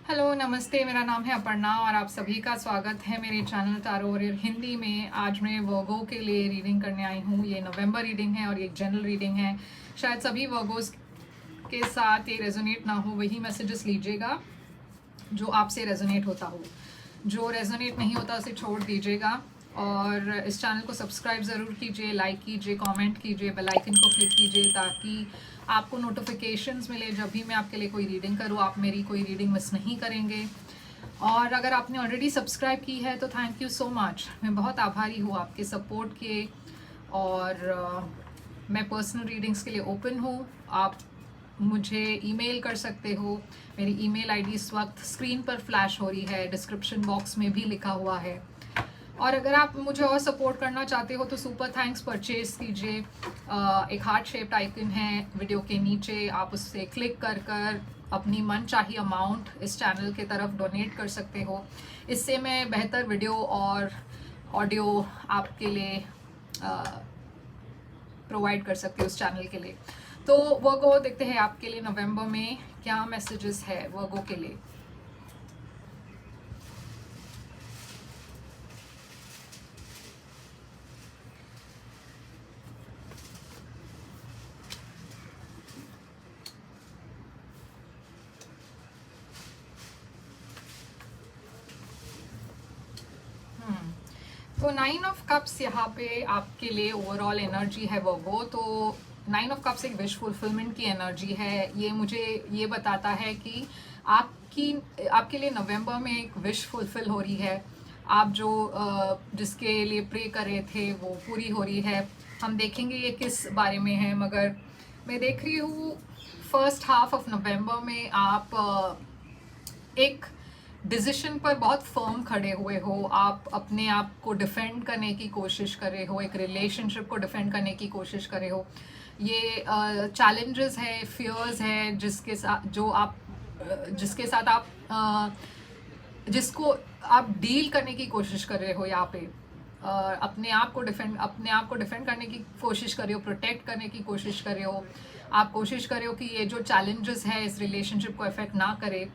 Hello नमस्ते, मेरा नाम है अपर्णा और आप सभी का स्वागत है मेरे चैनल टैरो वॉरियर हिंदी में। आज मैं वर्गो के लिए रीडिंग करने आई हूँ। ये नवंबर रीडिंग है और ये जनरल रीडिंग है। शायद सभी वर्गोस के साथ ये रेजोनेट ना हो, वही मैसेजेस लीजिएगा जो आपसे रेजोनेट होता हो। जो रेजोनेट नहीं होता उसे छोड़ दीजिएगा। और इस चैनल को सब्सक्राइब ज़रूर कीजिए, लाइक कीजिए, कमेंट कीजिए, बेल आइकन को क्लिक कीजिए ताकि आपको नोटिफिकेशंस मिले जब भी मैं आपके लिए कोई रीडिंग करूँ। आप मेरी कोई रीडिंग मिस नहीं करेंगे। और अगर आपने ऑलरेडी सब्सक्राइब की है तो थैंक यू सो मच। मैं बहुत आभारी हूँ आपके सपोर्ट के। और मैं पर्सनल रीडिंग्स के लिए ओपन हूँ। आप मुझे ईमेल कर सकते हो। मेरी ईमेल आईडी इस वक्त स्क्रीन पर फ्लैश हो रही है, डिस्क्रिप्शन बॉक्स में भी लिखा हुआ है। और अगर आप मुझे और सपोर्ट करना चाहते हो तो सुपर थैंक्स परचेज कीजिए। एक हार्ट शेप्ड आइकन है वीडियो के नीचे, आप उससे क्लिक कर कर अपनी मन चाहिए अमाउंट इस चैनल के तरफ डोनेट कर सकते हो। इससे मैं बेहतर वीडियो और ऑडियो आपके लिए प्रोवाइड कर सकती हूँ उस चैनल के लिए। तो वर्गो देखते हैं आपके लिए नवंबर में क्या मैसेजेस है वर्गो के लिए। तो 9 ऑफ कप्स यहाँ पे आपके लिए ओवरऑल एनर्जी है वर्गो। तो 9 ऑफ कप्स एक विश फुलफिलमेंट की एनर्जी है। ये मुझे ये बताता है कि आपके लिए नवंबर में एक विश फुलफिल हो रही है। आप जो जिसके लिए प्रे कर रहे थे वो पूरी हो रही है। हम देखेंगे ये किस बारे में है, मगर मैं देख रही हूँ फर्स्ट हाफ ऑफ नवंबर में आप एक डिसीजन पर बहुत फर्म खड़े हुए हो। आप अपने आप को डिफेंड करने की कोशिश कर रहे हो, एक रिलेशनशिप को डिफेंड करने की कोशिश कर रहे हो। ये चैलेंजेस है, फियर्स है जिसके साथ आप जिसको आप डील करने की कोशिश कर रहे हो यहाँ पे। अपने आप को डिफेंड करने की कोशिश कर रहे हो, प्रोटेक्ट करने की कोशिश कर रहे हो। आप कोशिश कर रहे हो कि ये जो चैलेंजेस है इस रिलेशनशिप को इफेक्ट ना करे।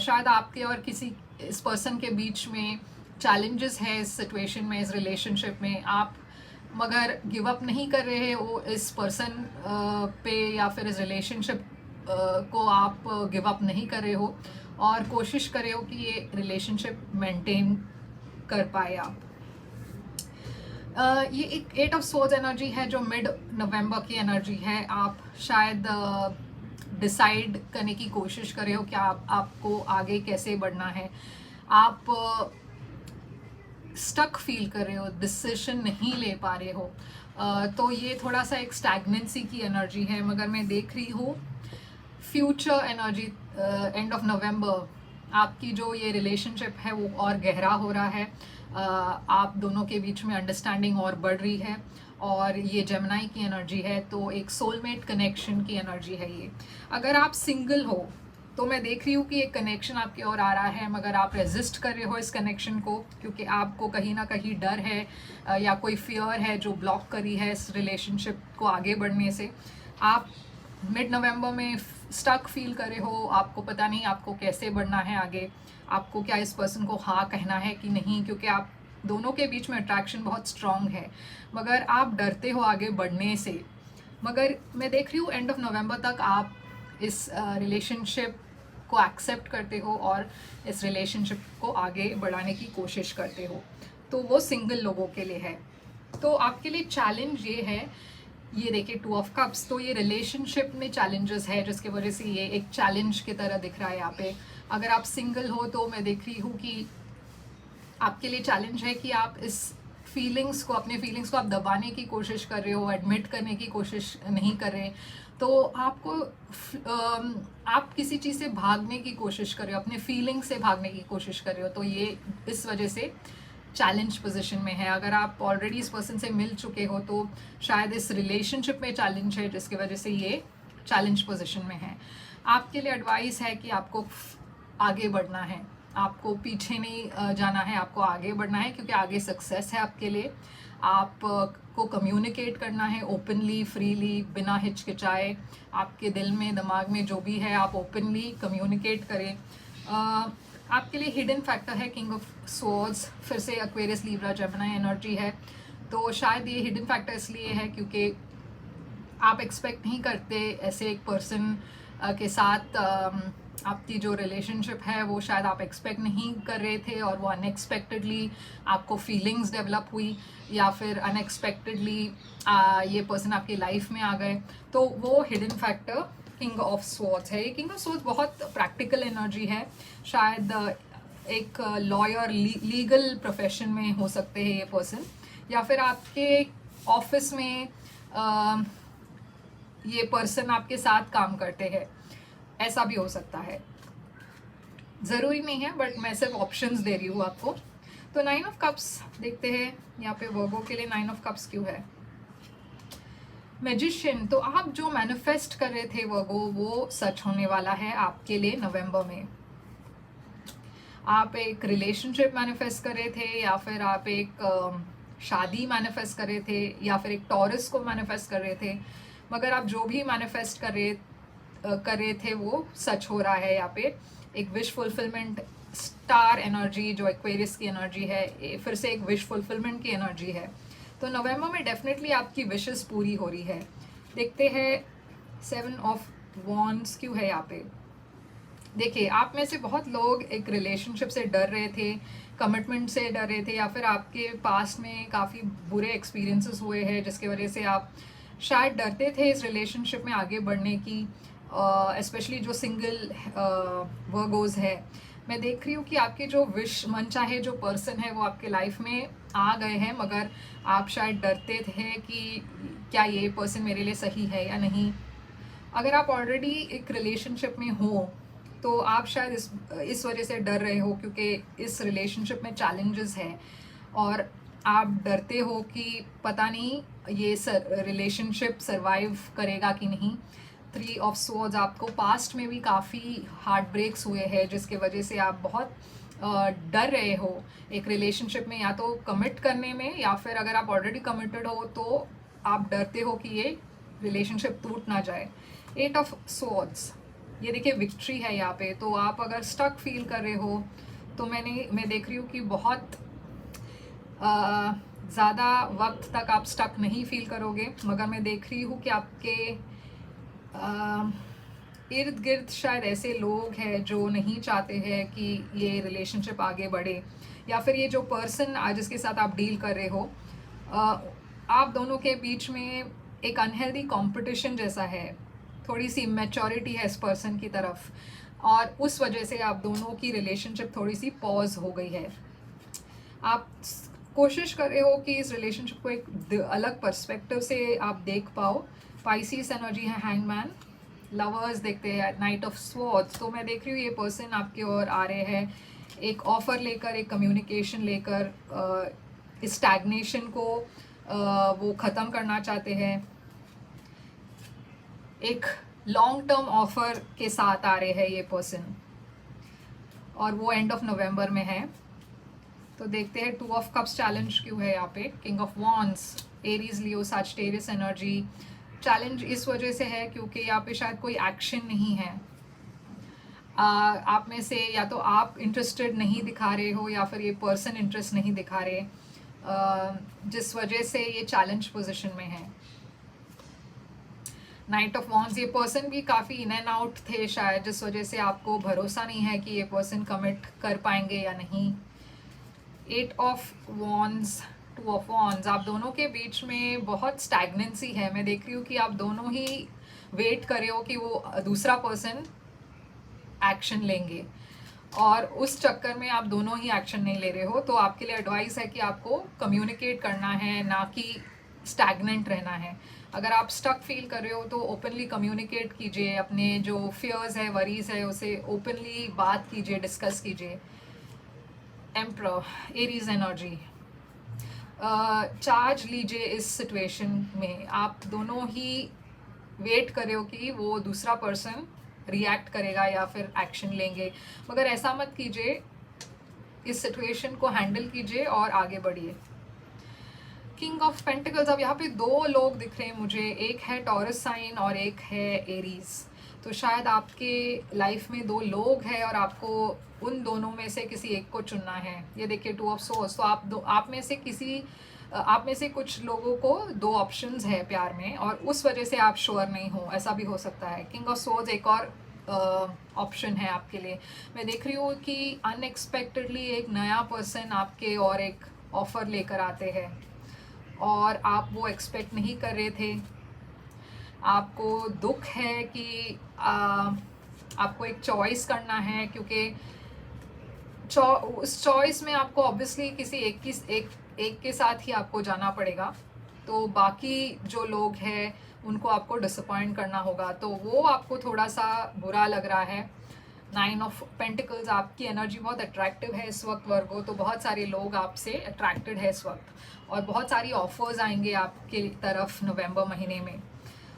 शायद आपके और किसी इस पर्सन के बीच में चैलेंजेस है इस सिचुएशन में, इस रिलेशनशिप में। आप मगर गिव अप नहीं कर रहे हो इस पर्सन पे या फिर इस रिलेशनशिप को आप गिव अप नहीं कर रहे हो और कोशिश कर रहे हो कि ये रिलेशनशिप मेंटेन कर पाए आप। ये एक 8 ऑफ सोर्ड्स एनर्जी है जो मिड नवंबर की एनर्जी है। आप शायद डिसाइड करने की कोशिश कर रहे हो कि आपको आगे कैसे बढ़ना है। आप स्टक फील कर रहे हो, डिसीजन नहीं ले पा रहे हो। तो ये थोड़ा सा एक स्टैग्नेंसी की एनर्जी है। मगर मैं देख रही हूँ future energy end of November आपकी जो ये रिलेशनशिप है वो और गहरा हो रहा है। आप दोनों के बीच में अंडरस्टैंडिंग और बढ़ रही है। और ये जेमिनी की एनर्जी है, तो एक सोलमेट कनेक्शन की एनर्जी है ये। अगर आप सिंगल हो तो मैं देख रही हूँ कि एक कनेक्शन आपकी ओर आ रहा है, मगर आप रेजिस्ट कर रहे हो इस कनेक्शन को क्योंकि आपको कहीं ना कहीं डर है या कोई फियर है जो ब्लॉक करी है इस रिलेशनशिप को आगे बढ़ने से। आप मिड नवंबर में स्टक फील कर रहे हो, आपको पता नहीं आपको कैसे बढ़ना है आगे। आपको क्या इस पर्सन को हाँ कहना है कि नहीं, क्योंकि आप दोनों के बीच में अट्रैक्शन बहुत स्ट्रांग है मगर आप डरते हो आगे बढ़ने से। मगर मैं देख रही हूँ एंड ऑफ नवंबर तक आप इस रिलेशनशिप को एक्सेप्ट करते हो और इस रिलेशनशिप को आगे बढ़ाने की कोशिश करते हो। तो वो सिंगल लोगों के लिए है। तो आपके लिए चैलेंज ये है, ये देखिए 2 ऑफ कप्स, तो ये रिलेशनशिप में चैलेंजेस है जिसके वजह से ये एक चैलेंज की तरह दिख रहा है यहाँ पे। अगर आप सिंगल हो तो मैं देख रही हूँ कि आपके लिए चैलेंज है कि आप इस अपने फीलिंग्स को आप दबाने की कोशिश कर रहे हो, एडमिट करने की कोशिश नहीं कर रहे। तो आप किसी चीज़ से भागने की कोशिश कर रहे हो, अपने फीलिंग से भागने की कोशिश कर रहे हो। तो ये इस वजह से चैलेंज पोजीशन में है। अगर आप ऑलरेडी इस पर्सन से मिल चुके हो तो शायद इस रिलेशनशिप में चैलेंज है जिसकी वजह से ये चैलेंज पोजीशन में है। आपके लिए एडवाइस है कि आपको आगे बढ़ना है, आपको पीछे नहीं जाना है, आपको आगे बढ़ना है क्योंकि आगे सक्सेस है आपके लिए। आप को कम्युनिकेट करना है ओपनली, फ्रीली, बिना हिचकिचाए। आपके दिल में, दिमाग में जो भी है आप ओपनली कम्युनिकेट करें। आपके लिए हिडन फैक्टर है किंग ऑफ स्वॉर्ड्स, फिर से एक्वेरियस लिब्रा जेमिनी एनर्जी है। तो शायद ये हिडन फैक्टर इसलिए है क्योंकि आप एक्सपेक्ट नहीं करते ऐसे एक पर्सन के साथ आपकी जो रिलेशनशिप है वो शायद आप एक्सपेक्ट नहीं कर रहे थे और वो अनएक्सपेक्टेडली आपको फीलिंग्स डेवलप हुई, या फिर अनएक्सपेक्टेडली ये पर्सन आपकी लाइफ में आ गए। तो वो hidden factor king of swords है। ये किंग ऑफ स्वॉर्ड्स बहुत प्रैक्टिकल एनर्जी है, शायद एक लॉयर लीगल प्रोफेशन में हो सकते हैं ये पर्सन, या फिर आपके ऑफिस में ये पर्सन आपके साथ काम करते हैं, ऐसा भी हो सकता है, ज़रूरी नहीं है, बट मैं सिर्फ ऑप्शंस दे रही हूँ आपको। तो 9 ऑफ कप्स देखते हैं यहाँ पे वर्गो के लिए 9 ऑफ कप्स क्यों है। मैजिशियन, तो आप जो मैनिफेस्ट कर रहे थे वर्गो वो सच होने वाला है आपके लिए नवंबर में। आप एक रिलेशनशिप मैनिफेस्ट कर रहे थे, या फिर आप एक शादी मैनिफेस्ट कर रहे थे, या फिर एक टॉरस को मैनिफेस्ट कर रहे थे, मगर आप जो भी मैनिफेस्ट कर रहे थे वो सच हो रहा है। यहाँ पे एक विश फुलफिलमेंट स्टार एनर्जी जो एक्वेरियस की एनर्जी है, फिर से एक विश फुलफिलमेंट की एनर्जी है। तो नवंबर में डेफिनेटली आपकी विशेस पूरी हो रही है। देखते हैं 7 ऑफ वॉन्ड्स क्यों है यहाँ पे। देखिए, आप में से बहुत लोग एक रिलेशनशिप से डर रहे थे, कमिटमेंट से डर रहे थे, या फिर आपके पास्ट में काफ़ी बुरे एक्सपीरियंसेस हुए हैं जिसकी वजह से आप शायद डरते थे इस रिलेशनशिप में आगे बढ़ने की। स्पेशली जो सिंगल वर्गोज है, मैं देख रही हूँ कि आपके जो विश मन चाहे जो पर्सन है वो आपके लाइफ में आ गए हैं, मगर आप शायद डरते थे कि क्या ये पर्सन मेरे लिए सही है या नहीं। अगर आप ऑलरेडी एक रिलेशनशिप में हो तो आप शायद इस वजह से डर रहे हो क्योंकि इस रिलेशनशिप में चैलेंजेस है और आप डरते हो कि पता नहीं ये रिलेशनशिप सरवाइव करेगा कि नहीं। 3 ऑफ स्वॉर्ड्स, आपको पास्ट में भी काफ़ी हार्ट ब्रेक्स हुए हैं जिसके वजह से आप बहुत डर रहे हो एक रिलेशनशिप में, या तो कमिट करने में, या फिर अगर आप ऑलरेडी कमिटेड हो तो आप डरते हो कि ये रिलेशनशिप टूट ना जाए। 8 ऑफ स्वॉर्ड्स, ये देखिए विक्ट्री है यहाँ पे। तो आप अगर स्टक फील कर रहे हो तो मैं देख रही हूँ कि बहुत ज़्यादा वक्त तक आप स्टक नहीं फील करोगे, मगर मैं देख रही हूँ कि आपके इर्द गिर्द शायद ऐसे लोग हैं जो नहीं चाहते हैं कि ये रिलेशनशिप आगे बढ़े, या फिर ये जो पर्सन आज जिसके साथ आप डील कर रहे हो, आप दोनों के बीच में एक अनहेल्दी कंपटीशन जैसा है, थोड़ी सी मैच्योरिटी है इस पर्सन की तरफ, और उस वजह से आप दोनों की रिलेशनशिप थोड़ी सी पॉज हो गई है। आप कोशिश कर रहे हो कि इस रिलेशनशिप को एक अलग पर्सपेक्टिव से आप देख पाओ। पाइसिस एनर्जी है हैंगमैन। लवर्स देखते हैं नाइट ऑफ स्वॉर्ड्स। तो मैं देख रही हूँ ये पर्सन आपकी ओर आ रहे हैं एक ऑफर लेकर, एक कम्युनिकेशन लेकर, इस स्टैग्नेशन को वो ख़त्म करना चाहते हैं, एक लॉन्ग टर्म ऑफर के साथ आ रहे हैं ये पर्सन, और वो एंड ऑफ नवंबर में है। तो देखते हैं 2 ऑफ कप्स चैलेंज क्यों है यहाँ पे। King of wands, Aries Leo Sagittarius energy. Challenge इस वजह से है क्योंकि यहाँ पे शायद कोई एक्शन नहीं है। आप में से या तो आप इंटरेस्टेड नहीं दिखा रहे हो या फिर ये पर्सन इंटरेस्ट नहीं दिखा रहे, जिस वजह से ये चैलेंज पोजीशन में है। नाइट ऑफ वॉन्ड्स, ये पर्सन भी काफ़ी इन एंड आउट थे शायद, जिस वजह से आपको भरोसा नहीं है कि ये पर्सन कमिट कर पाएंगे या नहीं। 8 ऑफ वॉन्ड्स, 2 ऑफ वॉन्ड्स, आप दोनों के बीच में बहुत स्टैग्नेंसी है। मैं देख रही हूँ कि आप दोनों ही वेट कर रहे हो कि वो दूसरा पर्सन एक्शन लेंगे, और उस चक्कर में आप दोनों ही एक्शन नहीं ले रहे हो। तो आपके लिए एडवाइस है कि आपको कम्युनिकेट करना है, ना कि स्टैग्नेंट रहना है। अगर आप स्टक फील कर रहे हो तो ओपनली कम्युनिकेट कीजिए, अपने जो फियर्स है, वरीज है, उसे ओपनली बात कीजिए, डिस्कस कीजिए। एम्परर, एरीज एनर्जी, चार्ज लीजिए इस सिचुएशन में। आप दोनों ही वेट कर रहे हो कि वो दूसरा पर्सन रिएक्ट करेगा या फिर एक्शन लेंगे, मगर ऐसा मत कीजिए। इस सिचुएशन को हैंडल कीजिए और आगे बढ़िए। किंग ऑफ पेंटिकल्स, अब यहाँ पे 2 लोग दिख रहे हैं मुझे, एक है टॉरस साइन और एक है एरीज। तो शायद आपके लाइफ में 2 लोग हैं और आपको उन दोनों में से किसी एक को चुनना है। ये देखिए 2 ऑफ सोर्ड्स, तो आप में से कुछ लोगों को 2 ऑप्शंस है प्यार में और उस वजह से आप श्योर नहीं हो, ऐसा भी हो सकता है। किंग ऑफ सोर्ड्स एक और ऑप्शन है आपके लिए। मैं देख रही हूँ कि अनएक्सपेक्टेडली एक नया पर्सन आपके और एक ऑफ़र लेकर आते हैं और आप वो एक्सपेक्ट नहीं कर रहे थे। आपको दुख है कि आपको एक चॉइस करना है, क्योंकि उस चॉइस में आपको ऑब्वियसली किसी एक के साथ ही आपको जाना पड़ेगा, तो बाकी जो लोग हैं उनको आपको डिसअपॉइंट करना होगा, तो वो आपको थोड़ा सा बुरा लग रहा है। 9 ऑफ पेंटिकल्स, आपकी एनर्जी बहुत अट्रैक्टिव है इस वक्त वर्गो, तो बहुत सारे लोग आपसे अट्रैक्टेड है इस वक्त और बहुत सारी ऑफर्स आएंगे आपके तरफ नवंबर महीने में।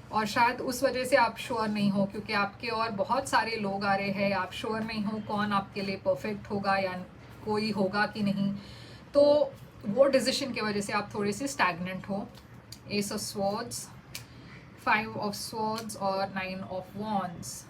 और शायद उस वजह से आप श्योर नहीं हो, क्योंकि आपके और बहुत सारे लोग आ रहे हैं, आप श्योर नहीं हो कौन आपके लिए परफेक्ट होगा या कोई होगा कि नहीं, तो वो डिसीजन की वजह से आप थोड़े से स्टैग्नेंट हो। S of swords, 5 of swords और 9 of wands.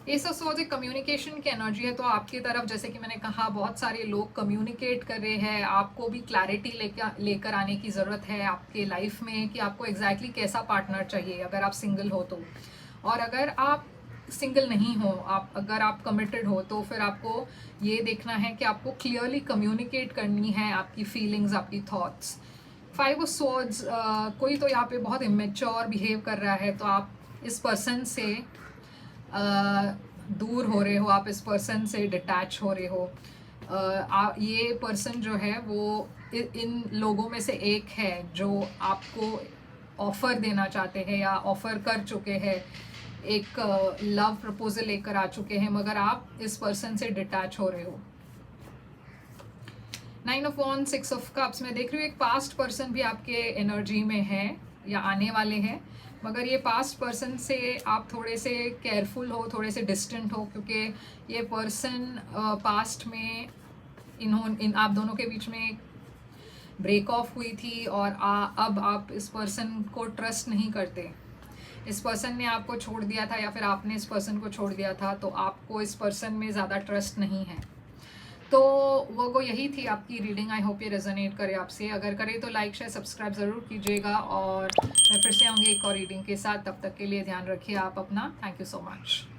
S of swords एक कम्युनिकेशन की एनर्जी है, तो आपकी तरफ जैसे कि मैंने कहा बहुत सारे लोग कम्युनिकेट कर रहे हैं। आपको भी क्लैरिटी लेकर आने की ज़रूरत है आपके लाइफ में कि आपको एग्जैक्टली कैसा पार्टनर चाहिए अगर आप सिंगल हो तो। और अगर आप सिंगल नहीं हो, अगर आप कमिटेड हो, तो फिर आपको ये देखना है कि आपको क्लियरली कम्युनिकेट करनी है आपकी फीलिंग्स, आपकी थॉट्स। 5 ऑफ स्वॉर्ड्स, कोई तो यहाँ पे बहुत इमेच्योर बिहेव कर रहा है, तो आप इस पर्सन से दूर हो रहे हो, आप इस पर्सन से डिटैच हो रहे हो। ये पर्सन जो है वो इन लोगों में से एक है जो आपको ऑफ़र देना चाहते हैं या ऑफ़र कर चुके हैं, एक लव प्रपोजल लेकर आ चुके हैं, मगर आप इस पर्सन से डिटैच हो रहे हो। 9 ऑफ वॉन्ड्स, 6 ऑफ कप्स, मैं देख रही हूँ एक पास्ट पर्सन भी आपके एनर्जी में है या आने वाले हैं, मगर ये पास्ट पर्सन से आप थोड़े से केयरफुल हो, थोड़े से डिस्टेंट हो, क्योंकि ये पर्सन पास्ट में आप दोनों के बीच में ब्रेक ऑफ हुई थी और अब आप इस पर्सन को ट्रस्ट नहीं करते। इस पर्सन ने आपको छोड़ दिया था या फिर आपने इस पर्सन को छोड़ दिया था, तो आपको इस पर्सन में ज़्यादा ट्रस्ट नहीं है। तो वो यही थी आपकी रीडिंग। आई होप ये रेजोनेट करे आपसे। अगर करे तो लाइक शेयर सब्सक्राइब ज़रूर कीजिएगा और मैं फिर से आऊँगी एक और रीडिंग के साथ। तब तक के लिए ध्यान रखिए आप अपना। Thank you so much.